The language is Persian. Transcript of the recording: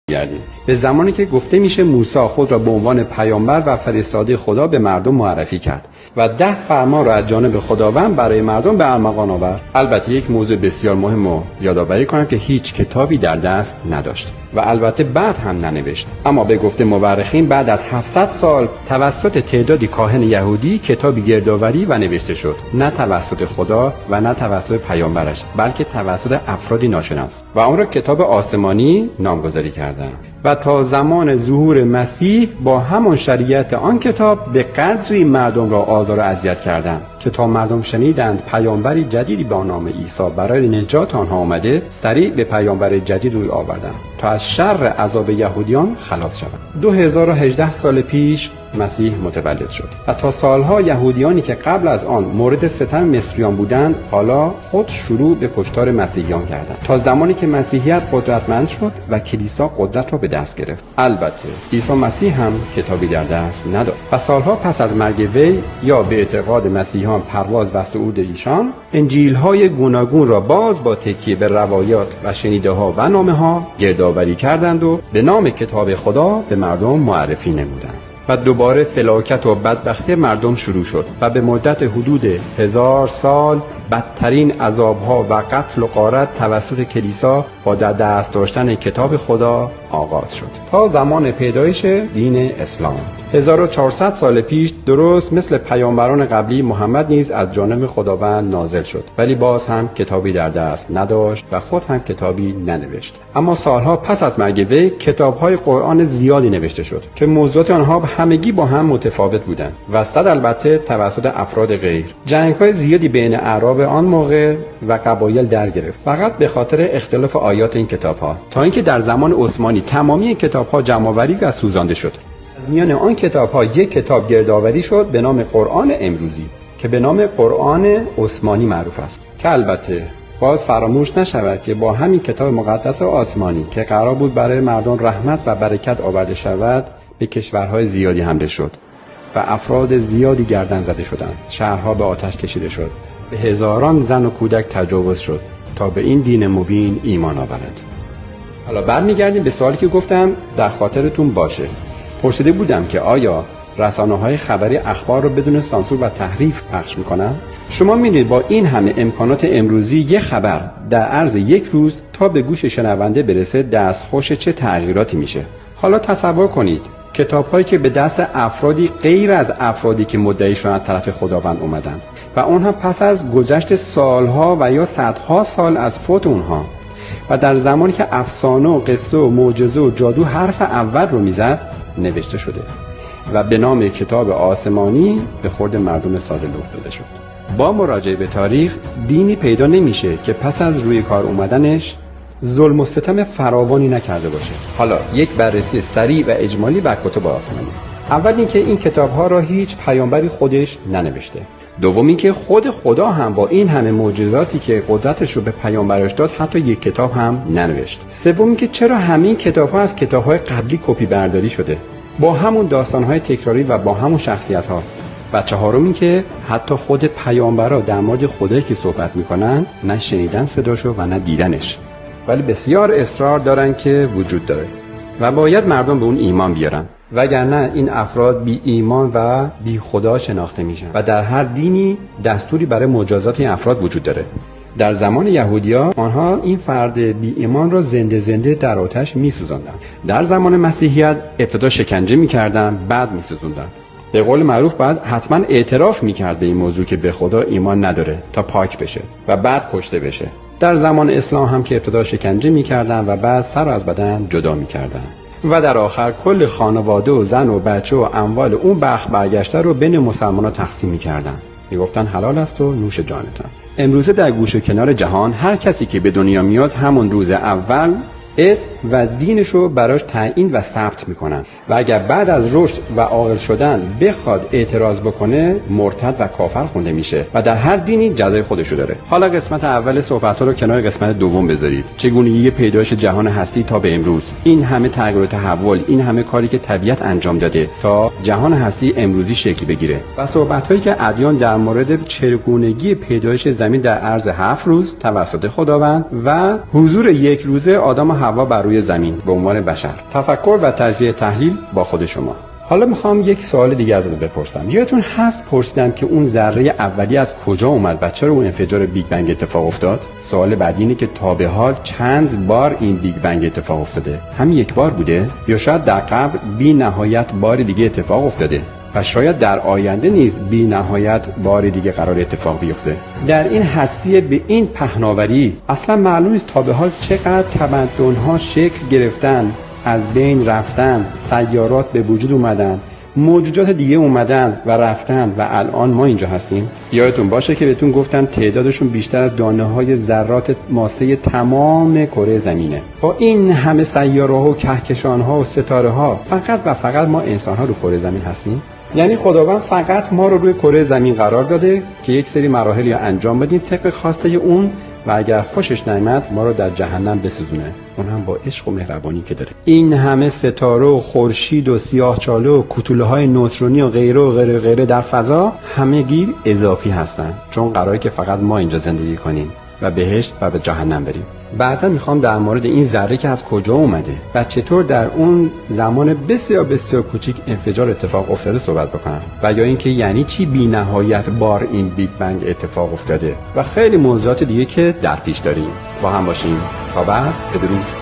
گردیم به زمانی که گفته میشه موسی خود را به عنوان پیامبر و فرستاده خدا به مردم معرفی کرد و 10 فرمان را از جانب خداوند برای مردم به ارمغان آورد. البته یک موضوع بسیار مهم رو یادآوری کنم که هیچ کتابی در دست نداشت و البته بعد هم ننوشت، اما به گفته مورخین بعد از 700 سال توسط تعدادی کاهن یهودی کتابی گردآوری و نوشته شد، نه توسط خدا و نه توسط پیامبرش، بلکه توسط افرادی ناشناس و آن را کتاب آسمانی نامگذاری کردند. و تا زمان ظهور مسیح با همان شریعت آن کتاب به قدری مردم را آزار و اذیت کردند که تا مردم شنیدند پیامبری جدیدی با نام عیسی برای نجات آنها آمده، سریع به پیامبر جدید روی آوردند تا از شر عذاب یهودیان خلاص شوند. 2018 سال پیش مسیح متولد شد و تا سالها یهودیانی که قبل از آن مورد ستم مصریان بودند حالا خود شروع به کشتار مسیحیان کردند تا زمانی که مسیحیت قدرتمند شد و کلیسا قدرت را به دست گرفت. البته عیسی مسیح هم کتابی در دست نداشت و سالها پس از مرگ وی یا به اعتقاد مسیحیان پرواز و صعود ایشان، انجیل‌های گوناگون را باز با تکیه به روایات و شنیده‌ها و نامه‌ها گردآوری کردند و به نام کتاب خدا به مردم معرفی نمودند. و دوباره فلاکت و بدبختی مردم شروع شد و به مدت حدود 1000 سال بدترین عذابها و قتل و غارت توسط کلیسا با در دست داشتن کتاب خدا آغاز شد تا زمان پیدایش دین اسلام. 1400 سال پیش درست مثل پیامبران قبلی محمد نیز از جانب خداوند نازل شد، ولی باز هم کتابی در دست نداشت و خود هم کتابی ننوشت. اما سالها پس از مرگ وی کتاب‌های قرآن زیادی نوشته شد که موضوعات آنها همگی با هم متفاوت بودند و صد البته توسط افراد غیر. جنگ‌های زیادی بین اعراب آن موقع و قبایل در گرفت فقط به خاطر اختلاف آیات این کتاب‌ها، تا اینکه در زمان عثمانی تمامی این کتاب‌ها جمع‌آوری و سوزانده شد. از میان آن کتاب‌ها یک کتاب گردآوری شد به نام قرآن امروزی که به نام قرآن عثمانی معروف است، که البته باز فراموش نشود که با همین کتاب مقدس آسمانی که قرار بود برای مردم رحمت و برکت آورده شود به کشورهای زیادی حمله شد و افراد زیادی گردن زده شدند، شهرها به آتش کشیده شد، به هزاران زن و کودک تجاوز شد تا به این دین مبین ایمان آورند. حالا برمیگردیم به سوالی که گفتم در خاطرتون باشه. پرسیده بودم که آیا رسانه‌های خبری اخبار رو بدون سانسور و تحریف پخش میکنن؟ شما می‌بینید با این همه امکانات امروزی یک خبر در عرض یک روز تا به گوش شنونده برسه دستخوش چه تغییراتی میشه. حالا تصور کنید کتاب‌هایی که به دست افرادی غیر از افرادی که مدعیشون از طرف خداوند اومدن و اون هم پس از گذشت سالها و یا صدها سال از فوت اونها و در زمانی که افسانه و قصه و معجزه و جادو حرف اول رو میزد نوشته شده و به نام کتاب آسمانی به خورد مردم ساده لوح داده شد. با مراجعه به تاریخ دینی پیدا نمیشه که پس از روی کار اومدنش ظلم و ستم فراوانی نکرده باشه. حالا یک بررسی سریع و اجمالی بر کتب آسمانی. اول اینکه این کتاب‌ها را هیچ پیامبری خودش ننوشته. دوم اینکه خود خدا هم با این همه معجزاتی که قدرتش رو به پیامبرش داد حتی یک کتاب هم ننوشت. سوم اینکه چرا همین کتاب‌ها از کتاب‌های قبلی کپی برداری شده با همون داستان‌های تکراری و با همون شخصیت‌ها. و چهارم اینکه حتی خود پیامبرا در مورد خدایی که صحبت می‌کنن نه شنیدن صداشو و نه دیدنش، ولی بسیار اصرار دارن که وجود داره و باید مردم به اون ایمان بیارن، وگرنه این افراد بی ایمان و بی خدا شناخته میشن و در هر دینی دستوری برای مجازات این افراد وجود داره. در زمان یهودی‌ها آنها این فرد بی ایمان را زنده زنده در آتش میسوزاندند. در زمان مسیحیت ابتدا شکنجه میکردن بعد میسوزوندن. به قول معروف بعد حتما اعتراف میکرد به این موضوع که به خدا ایمان نداره تا پاک بشه و بعد کشته بشه. در زمان اسلام هم که ابتدا شکنجه میکردن و بعد سر از بدن جدا میکردن و در آخر کل خانواده و زن و بچه و اموال اون بخت برگشته رو بین مسلمان‌ها تقسیم میکردن. میگفتن حلال است و نوش جانتان. امروزه در گوش و کنار جهان هر کسی که به دنیا میاد همون روز اول اسم و دینش رو براش تعیین و ثبت میکنن و اگر بعد از رشد و عاقل شدن بخواد اعتراض بکنه مرتد و کافر خونده میشه و در هر دینی جزای خودشو داره. حالا قسمت اول صحبت‌ها رو کنار قسمت دوم بذارید. چگونگی پیدایش جهان هستی تا به امروز، این همه تغییر و تحول، این همه کاری که طبیعت انجام داده تا جهان هستی امروزی شکل بگیره و صحبت‌هایی که ادیان در مورد چگونگی پیدایش زمین در عرض 7 روز توسط خداوند و حضور یک روزه آدم و حوا بر روی زمین به عنوان بشر. تفکر و تجزیه تحلیل با خود شما. حالا میخوام یک سوال دیگه ازت بپرسم. یادتون هست پرسیدم که اون ذره اولی از کجا اومد و چرا اون انفجار بیگ بنگ اتفاق افتاد؟ سوال بعدی اینه که تا به حال چند بار این بیگ بنگ اتفاق افتاده؟ همین یک بار بوده یا شاید در قبل بی نهایت بار دیگه اتفاق افتاده و شاید در آینده نیز بی نهایت بار دیگه قرار اتفاق بیفته؟ در این حسیه به این پهناوری اصلا معلوم نیست تا به حال چقدر تمدن‌ها شکل گرفتن، از بین رفتن، سیارات به وجود اومدن، موجودات دیگه اومدن و رفتن و الان ما اینجا هستیم. یادتون باشه که بهتون گفتم تعدادشون بیشتر از دانه‌های ذرات ماسه تمام کره زمینه. با این همه سیاره‌ها و کهکشان‌ها و ستاره‌ها فقط و فقط ما انسان‌ها رو کره زمین هستیم. یعنی خداوند فقط ما رو روی کره زمین قرار داده که یک سری مراحلی انجام بدیم طبق خواسته اون و اگر خوشش نیامد ما رو در جهنم بسوزونه، اون هم با عشق و مهربانی که داره. این همه ستاره و خورشید و سیاه‌چاله و کوتوله‌های نوترونی و غیره و غیره غیره در فضا همگی اضافی هستن، چون قراره که فقط ما اینجا زندگی کنیم و بهشت و به جهنم بریم. بعدا میخوام در مورد این ذره که از کجا اومده و چطور در اون زمان بسیار بسیار کوچیک انفجار اتفاق افتاده صحبت بکنم و یا اینکه یعنی چی بی نهایت بار این بیگ بنگ اتفاق افتاده و خیلی موضوعات دیگه که در پیش داریم. با هم باشیم. تا بعد، بدرود.